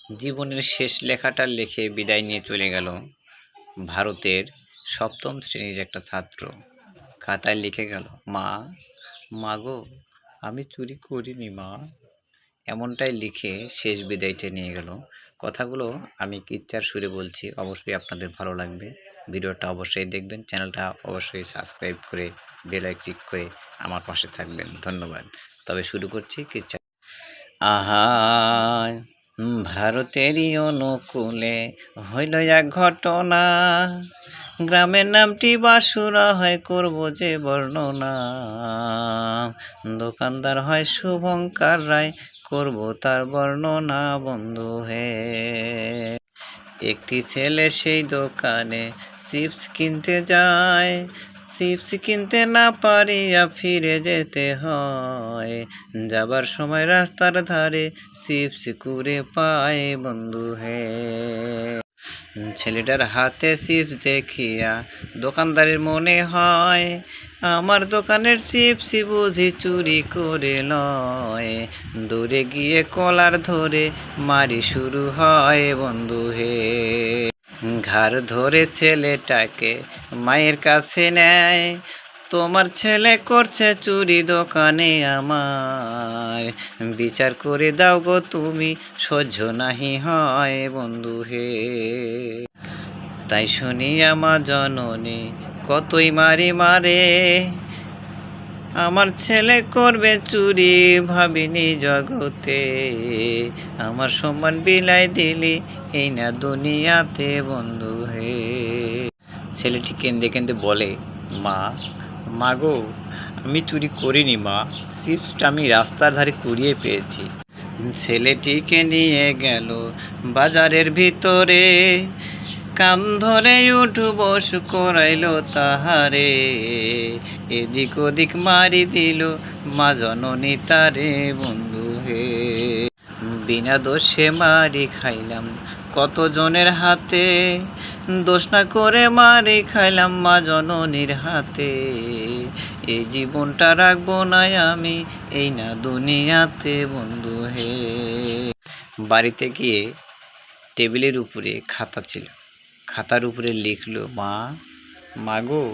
জীবনের শেষ লেখাটা লিখে বিদায় নিয়ে চলে গেল ভারতের সপ্তম শ্রেণীর একটা ছাত্র। খাতায় লিখে গেল, মা, মাগো, আমি চুরি করিনি মা। এমনটাই লিখে শেষ বিদায়টা নিয়ে গেল। কথাগুলো আমি কিচ্ছার সুরে বলছি, অবশ্যই আপনাদের ভালো লাগবে। ভিডিওটা অবশ্যই দেখবেন, চ্যানেলটা অবশ্যই সাবস্ক্রাইব করে বেল আইকন ক্লিক করে আমার পাশে থাকবেন। ধন্যবাদ। তবে শুরু করছি কিচ্ছা। আহা, ভারতেরই অনুকূলে হইল এক ঘটনা। গ্রামের নামটি বাসুরা হয়, করব যে বর্ণনা। দোকানদার হয় শুভঙ্কর রায়, করব তার বর্ণনা বন্ধু হে। একটি ছেলে সেই দোকানে চিপস কিনতে যায়, চিপস কিনতে না পারিয়া ফিরে যেতে হয়। যাবার সময় রাস্তার ধারে চিপস কুড়ে পায় বন্ধু হে। ছেলেটার হাতে চিপস দেখিয়া দোকানদারের মনে হয়, আমার দোকানের চিপস বুঝি চুরি করে লয়। দূরে গিয়ে কলার ধরে মারি শুরু হয় বন্ধু হে। ঘাড় ধরে ছেলেটাকে মায়ের কাছে নেয়, তোমার ছেলে করছে চুরি দোকানে আমার। বিচার করে দাও গো তুমি, সহ্য নাহি হয় বন্ধু হে। তাই শুনিয়া মা জননী কতই মারি মারে, আমার ছেলে করবে চুরি ভাবিনি জগতে। আমার সম্মান বিলাই দিলি এই না দুনিয়াতে বন্ধু হে। ছেলেটি কেঁদে কেঁদে বলে, মা, মাগো, আমি চুরি করিনি মা, চিপসটা আমি রাস্তার ধারে কুড়িয়ে পেয়েছি। ছেলেটিকে নিয়ে গেল বাজারের ভিতরে, কান ধরে উঠু বস করাইল তাহারে। এদিক ওদিক মারি দিল মা জননী তারে বন্ধু হে। বিনা দোষে মারি খাইলাম কত জনের হাতে, দোষ না করে মারি খাইলাম মা জননীর হাতে। এই জীবনটা রাখবো না আমি এই না দুনিয়াতে বন্ধু হে। বাড়িতে গিয়ে টেবিলের উপরে খাতা ছিল, খাতার উপরে লিখলো, মা, মাগো,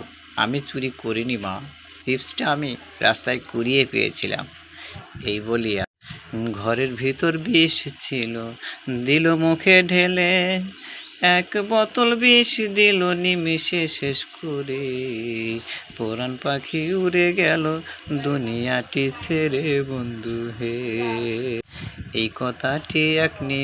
আমি চুরি করিনি মা, চিপসটা আমি রাস্তায় কুড়িয়ে পেয়েছিলাম। এই বলিয়া ঘরের ভিতর বিষ ছিল, দিল মুখে ঢেলে। এক বোতল বিষ দিল নিমিষে শেষ করে। পরাণ পাখি উড়ে গেল দুনিয়াটি ছেড়ে বন্ধু হে। এই কথাটি এক নিমিষে